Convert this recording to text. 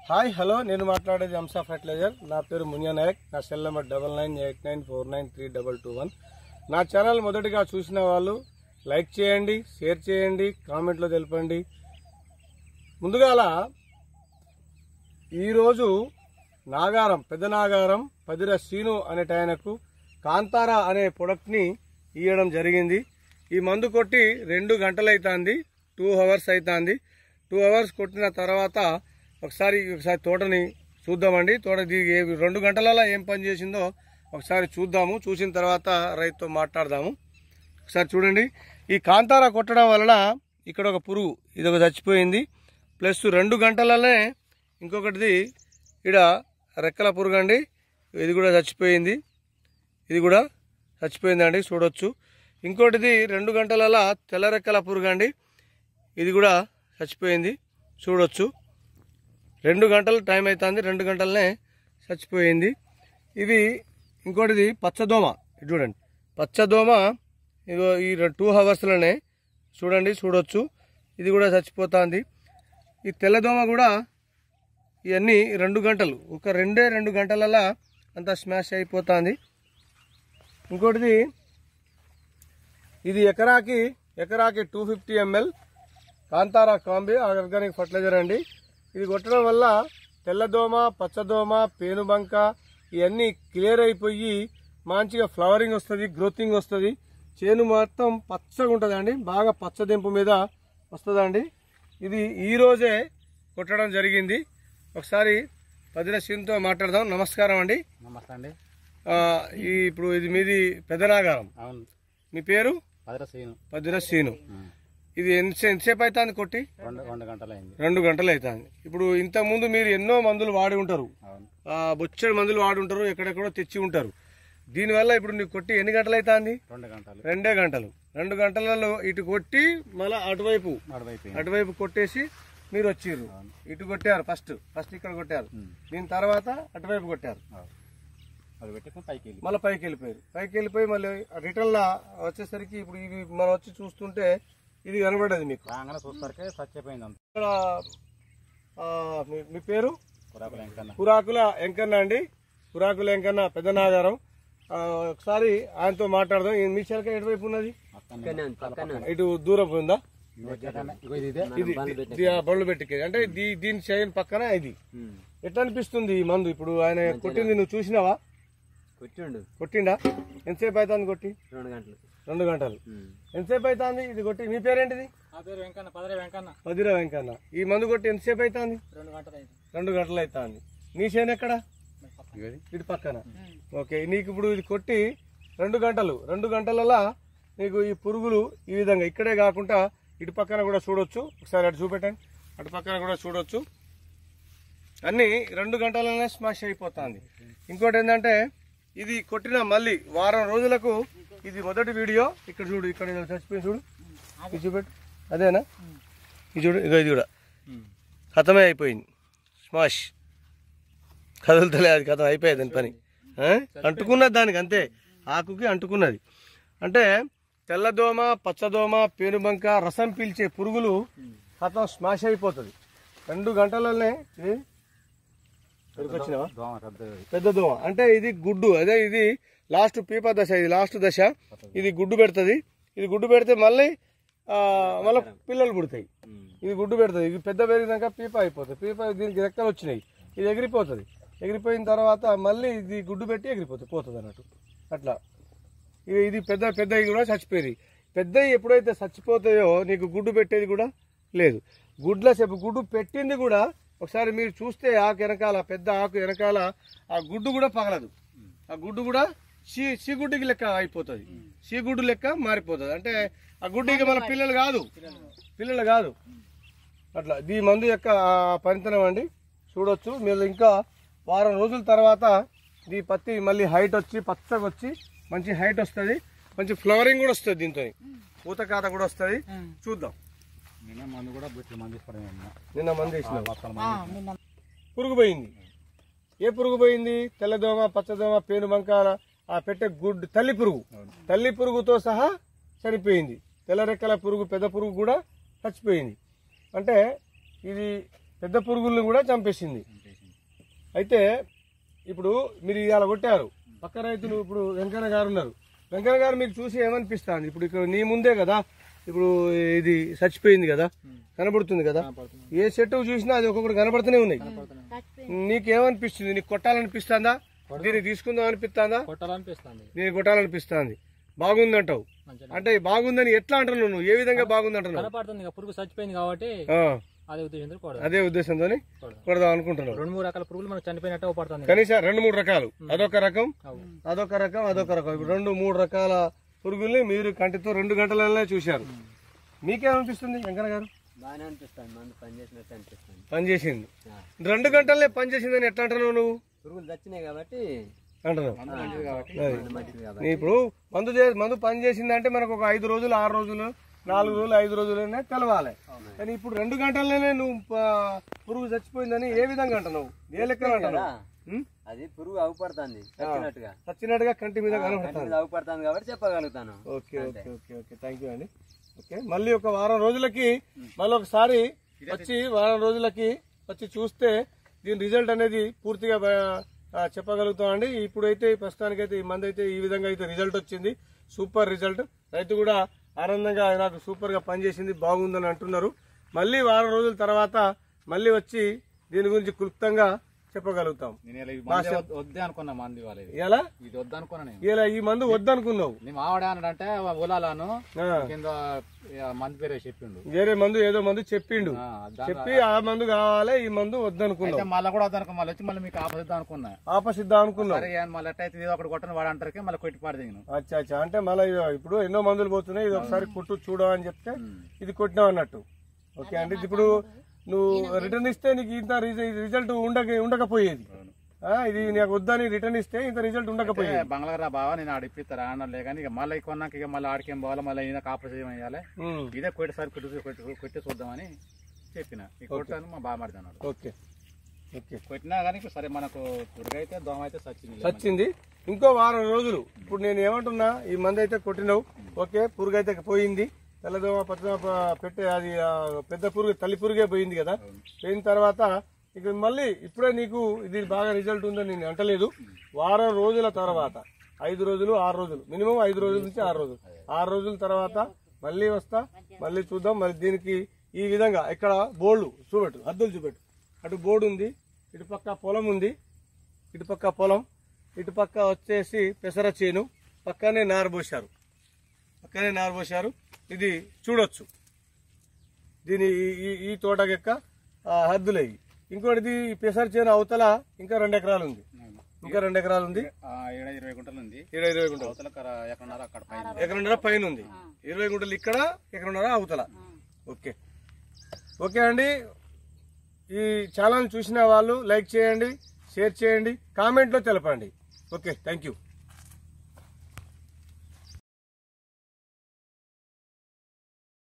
Hi hello నేను మాట్లాడేది అంశా fertiliser. నా పేరు మునియా నాయక్. నా సెల్ నెంబర్ 9989493221. నా ఛానల్ మొదటిగా చూసిన వాళ్ళు లైక్ చేయండి, షేర్ చేయండి, కామెంట్లో తెలపండి. ముందుగాల ఈరోజు నాగారం, పెద్ద నాగారం పదిర శ్రీను అనేటాయనకు కాంతారా అనే ప్రొడక్ట్ని ఇవ్వడం జరిగింది. ఈ మందు కొట్టి 2 గంటలు అవుతుంది, 2 అవర్స్ అవుతుంది. 2 అవర్స్ కొట్టిన తర్వాత ఒకసారి తోటని చూద్దామండి. తోట 2 గంటలలో ఏం పని చేసిందో ఒకసారి చూద్దాము. చూసిన తర్వాత రైతుతో మాట్లాడదాము. ఒకసారి చూడండి. ఈ కాంతారా కొట్టడం వలన ఇక్కడ ఒక పురుగు ఇది ఒక చచ్చిపోయింది. ప్లస్ 2 గంటలనే ఇంకొకటిది ఇక్కడ రెక్కల పురుగు అండి, ఇది కూడా చచ్చిపోయింది. ఇది కూడా చచ్చిపోయిందండి, చూడొచ్చు. ఇంకోటిది 2 గంటలలో తెల్ల రెక్కల పురుగు అండి, ఇది కూడా చచ్చిపోయింది, చూడొచ్చు. 2 గంటలు టైం అవుతుంది, 2 గంటలనే చచ్చిపోయింది. ఇది ఇంకోటిది పచ్చదోమ, ఇది చూడండి పచ్చదోమ, ఇగో ఈ 2 అవర్స్లోనే చూడండి, చూడొచ్చు. ఇది కూడా చచ్చిపోతుంది. ఈ తెల్లదోమ కూడా ఇవన్నీ 2 గంటలు, ఒక 2 గంటలలో అంతా స్మాష్ అయిపోతుంది. ఇంకోటిది ఇది ఎకరాకి 250 ml Kantara combi organic fertiliser అండి. ఇది కొట్టడం వల్ల తెల్లదోమ, పచ్చదోమ, పేనుబంక ఇవన్నీ క్లియర్ అయిపోయి మంచిగా ఫ్లవరింగ్ వస్తుంది, గ్రోతింగ్ వస్తుంది. చేను మొత్తం పచ్చగా ఉంటుందండి, బాగా పచ్చదెంపు మీద వస్తుందండి. ఇది ఈరోజే కొట్టడం జరిగింది. ఒకసారి పదిర శ్రీనుతో మాట్లాడదాం. నమస్కారం అండి. నమస్తే అండి. ఇప్పుడు ఇది మీది పెద్దనాగారం. అవును. మీ పేరు? పదిర శ్రీను. ఇది ఎంతసేపు అవుతుంది కొట్టి? 2 గంటలు అయింది. 2 గంటలు అవుతుంది. ఇప్పుడు ఇంతకుముందు మీరు ఎన్నో మందులు వాడి ఉంటారు, బొచ్చడి మందులు వాడి ఉంటారు, ఎక్కడెక్కడో తెచ్చి ఉంటారు. దీనివల్ల ఇప్పుడు నీకు కొట్టి ఎన్ని గంటలు అవుతుంది? 2 గంటలు. 2 గంటలు. 2 గంటలలో ఇటు కొట్టి మళ్ళీ అటువైపు కొట్టేసి మీరు వచ్చిర్రు. ఇటు కొట్టారు, ఫస్ట్ ఇక్కడ కొట్టారు, దీని తర్వాత అటువైపు కొట్టారు, మళ్ళీ పైకి వెళ్ళిపోయి మళ్ళీ రిటర్న్ లా వచ్చేసరికి ఇప్పుడు ఇది మనం వచ్చి చూస్తుంటే ఇది కనబడదు మీకు. చూసరికి చచ్చిపోయింది. ఇక్కడ మీ పేరు? కురాకుల వెంకన్న అండి. కురాకుల వెంకన్న, పెద్దనాగారం. ఒకసారి ఆయనతో మాట్లాడదాం. మీ చెలక ఎటువైపు ఉన్నది? ఇటు దూరం ఉందా? బండ్లు పెట్టుకే అంటే దీని చేయని పక్కన ఇది. ఎట్లా అనిపిస్తుంది ఈ మందు? ఇప్పుడు ఆయన కొట్టింది నువ్వు చూసినావా? కొట్టిండా? ఎంతసేపు అవుతుంది కొట్టి? 2 గంటలు. ఎంతసేపు అవుతుంది ఇది కొట్టి? మీ పేరేంటిది? పదిర వెంకన్న. ఈ మందు కొట్టి ఎంతసేపు అవుతుంది? 2 గంటలు అవుతుంది. నీ చేను ఎక్కడ? ఇటు పక్కన. ఓకే, నీకు ఇప్పుడు ఇది కొట్టి 2 గంటలు. 2 గంటలలో నీకు ఈ పురుగులు ఈ విధంగా ఇక్కడే కాకుండా ఇటు పక్కన కూడా చూడొచ్చు. ఒకసారి అటు చూపెట్టండి. అటు పక్కన కూడా చూడొచ్చు. అన్ని 2 గంటలనే స్మాష్ అయిపోతుంది. ఇంకోటి ఏంటంటే ఇది కొట్టిన మళ్ళీ వారం రోజులకు ఇది మొదటి వీడియో. ఇక్కడ చూడు, ఇక్కడ చచ్చిపోయింది చూడు, ఇది చూపెట్టు. అదేనా? ఇది చూడు, ఇది కూడా ఖతమే అయిపోయింది, స్మాష్. కదులుతలే, అది ఖతం అయిపోయేది దాని పని. అంటుకున్నది దానికి, అంతే ఆకుకి అంటుకున్నది. అంటే తెల్లదోమ, పచ్చదోమ, పేనుబంక, రసం పీల్చే పురుగులు ఖతం స్మాష్ అయిపోతుంది 2 గంటలనే. వచ్చినావా? పెద్ద దోమ అంటే ఇది గుడ్డు. అదే ఇది లాస్ట్ పీపా దశ, ఇది లాస్ట్ దశ. ఇది గుడ్డు పెడుతుంది. ఇది గుడ్డు పెడితే మళ్ళీ పిల్లలు పుడతాయి. ఇది గుడ్డు పెడుతుంది. ఇది పెద్ద పెరిగినాక పీపా అయిపోతుంది. పీపా దీనికి రెక్కలు వచ్చినాయి, ఇది ఎగిరిపోతుంది. ఎగిరిపోయిన తర్వాత మళ్ళీ ఇది గుడ్డు పెట్టి పోతుంది అన్నట్టు. అట్లా ఇది పెద్దవి కూడా చచ్చిపోయి, పెద్దవి ఎప్పుడైతే చచ్చిపోతాయో నీకు గుడ్డు పెట్టేది కూడా లేదు. గుడ్డు పెట్టింది కూడా ఒకసారి మీరు చూస్తే ఆకు వెనకాల, పెద్ద ఆకు వెనకాల ఆ గుడ్డు కూడా పగలదు. ఆ గుడ్డు కూడా సీగుడ్డుకి లెక్క అయిపోతుంది, సీగుడ్డు లెక్క మారిపోతుంది. అంటే ఆ గుడ్డుకి మన పిల్లలు కాదు. అట్లా ఈ మందు యొక్క పనితనం అండి, చూడొచ్చు మీరు. ఇంకా వారం రోజుల తర్వాత ఈ పత్తి మళ్ళీ హైట్ వచ్చి పచ్చగా వచ్చి మంచి హైట్ వస్తుంది, మంచి ఫ్లవరింగ్ కూడా వస్తుంది, దీంతో పూత కాత కూడా వస్తుంది. చూద్దాం. నిన్న మందు వేసిన పురుగు పోయింది. ఏ పురుగు పోయింది? తెల్లదోమ, పచ్చదోమ, పేనుబంక, ఆ పెట్టే గుడ్డు తల్లి పురుగుతో సహా చనిపోయింది. తెల్ల రెక్కల పురుగు, పెద్ద పురుగు కూడా చచ్చిపోయింది. అంటే ఇది పెద్ద పురుగుల్ని కూడా చంపేసింది. అయితే ఇప్పుడు మీరు ఇవాళ కొట్టారు, పక్క రైతులు ఇప్పుడు వెంకన్న గారు ఉన్నారు. వెంకన్న గారు మీకు చూసి ఏమనిపిస్తుంది? ఇప్పుడు ఇక్కడ నీ ముందే కదా, ఇప్పుడు ఇది చచ్చిపోయింది కదా, కనబడుతుంది కదా, ఏ చెట్టు చూసినా అది ఒక్కొక్కటి కనబడుతూనే ఉన్నాయి. నీకేమనిపిస్తుంది? నీకు కొట్టాలనిపిస్తుందా? దీన్ని తీసుకుందాం అనిపిస్తుందా? నేను కొట్టాలనిపిస్తుంది. బాగుందంటావు అంటే బాగుందని ఎట్లా అంటున్నావు నువ్వు? ఏ విధంగా బాగుంది అంటున్నావు? పురుగు చచ్చిపోయింది కాబట్టి అదే ఉద్దేశంతో కొడదాం అనుకుంటున్నావు. 2-3 రకాల పురుగులు మనకు చనిపోయినట్టు పడుతుంది. కనీసం 2-3 రకాలు, అదొక రకం అదొక రకం అదొక రకం. ఇప్పుడు 2-3 రకాల పురుగుల్ని మీరు కంటితో 2 గంటలనే చూశారు. మీకేమనిపిస్తుంది వెంకన్న గారు? బాగానే అనిపిస్తుంది, మందు పనిచేసినట్టు అనిపిస్తుంది. పనిచేసింది 2 గంటలనే పనిచేసిందని ఎట్లా అంటున్నావు నువ్వు? పురుగులు చచ్చినాయి కాబట్టి అంటున్నావు. మంచిది. ఇప్పుడు మందు పని చేసిందంటే మనకు ఒక 5 రోజులు 6 రోజులు 4 రోజులు 5 రోజులనే తెలవాలి. కానీ ఇప్పుడు 2 గంటలనే నువ్వు పురుగు చచ్చిపోయిందని ఏ విధంగా అంటున్నావు? ఏ లెక్కలు అంటున్నావు? అది పురుగు అవుపడుతుంది చచ్చినట్టుగా కంటి మీద కనబడుతుంది, అవుపడుతుంది కాబట్టి చెప్పగలుగుతాను. Okay okay okay okay thank you అండి. ఓకే, మళ్ళీ ఒక వారం రోజులకి మళ్ళీ ఒకసారి వచ్చి వారం రోజులకి వచ్చి చూస్తే దీని రిజల్ట్ అనేది పూర్తిగా చెప్పగలుగుతామండి. ఇప్పుడైతే ప్రస్తుతానికైతే ఈ మంది అయితే ఈ విధంగా అయితే రిజల్ట్ వచ్చింది, సూపర్ రిజల్ట్. రైతు కూడా ఆనందంగా నాకు సూపర్ గా పనిచేసింది, బాగుందని అంటున్నారు. మళ్ళీ వారం రోజుల తర్వాత మళ్ళీ వచ్చి దీని గురించి క్లుప్తంగా చెప్పగలుగుతాం. వద్దే అనుకున్నా మంది ఎలా ఇది వద్దనుకున్నా నేను. ఇలా ఈ మందు వద్దనుకున్నావు? నేను ఆవడానంటే ఉలాలను కింద మంది పేరే చెప్పిండు, వేరే మందు ఏదో మందు చెప్పిండు, చెప్పి ఆ మందు కావాలి ఈ మందు వద్దనుకున్నావు. మళ్ళీ కూడా వద్దనుకో, మళ్ళీ వచ్చి మళ్ళీ మీకు ఆపసిద్దాం అనుకున్నా. ఆపసిద్దాం అనుకున్నావు. మళ్ళీ ఎట్టయితే ఇది ఒకటి కొట్టని వాడు అంటారు, మళ్ళీ కొట్టి పాడదిను. అచ్చా అచ్చా, అంటే మళ్ళీ ఇప్పుడు ఎన్నో మందులు పోతున్నాయి, ఇది ఒకసారి కొట్టు చూడమని చెప్తే ఇది కొట్టినావు అన్నట్టు. ఓకే అండి, ఇప్పుడు నువ్వు రిటర్న్ ఇస్తే నీకు ఇంత రిజల్ట్ ఉండకపోయేది. ఇది నాకు వద్దని రిటర్న్ ఇస్తే ఇంత రిజల్ట్ ఉండకపోయేది. బంగ్లారా బావా నేను ఆడిపిస్తారా అన్నలే కానీ ఇక మళ్ళీ కొన్నాక ఇక మళ్ళీ ఆడికేం పోవాలి, మళ్ళీ ఈయన కాపరేషన్ వేయాలి, ఇదే కొట్టేసారి కొట్టి చూద్దామని చెప్పిన. ఈ కొట్టాను మా బాగా మాట్లాడు. ఓకే ఓకే, కొట్టినా కానీ సరే మనకు పురుగు అయితే దోమ అయితే చచ్చింది. ఇంకో వారం రోజులు ఇప్పుడు నేను ఏమంటున్నా, ఈ మందు అయితే కొట్టినావు, ఓకే, పురుగు అయితే పోయింది, తెల్లదోమ పచ్చదోమ పెట్టే అది పెద్ద పురుగు తల్లి పురుగే పోయింది కదా. పోయిన తర్వాత ఇక మళ్ళీ ఇప్పుడే నీకు ఇది బాగా రిజల్ట్ ఉందని నేను అంటలేదు. వారం రోజుల తర్వాత 5 రోజులు 6 రోజులు మినిమం 5 రోజుల నుంచి 6 రోజులు 6 రోజుల తర్వాత మళ్ళీ వస్తా, మళ్ళీ చూద్దాం. మళ్ళీ దీనికి ఈ విధంగా ఇక్కడ బోర్డు చూపెట్టు, హద్దులు చూపెట్టు. అటు బోర్డు ఉంది, ఇటు పక్క పొలం ఉంది, ఇటు పక్క పొలం, ఇటు పక్క వచ్చేసి పెసర చేను, పక్కనే నారబోశారు, ఇది చూడొచ్చు. దీని ఈ తోటకెక్క హద్దులయ్యి. ఇంకోటిది పెసర చేను అవతల ఇంకా 2 ఎకరాలు ఉంది, 2 ఎకరాలు ఉంది, 20 గుంటలు ఉంది, 20 గుంటలు, ఎకరన్నర పైన ఉంది, 20 గుంటలు ఇక్కడ, ఎకరన్నర అవతల. ఓకే ఓకే అండి, ఈ ఛానల్ చూసిన వాళ్ళు లైక్ చేయండి, షేర్ చేయండి, కామెంట్లో తెలపండి. Okay, thank you.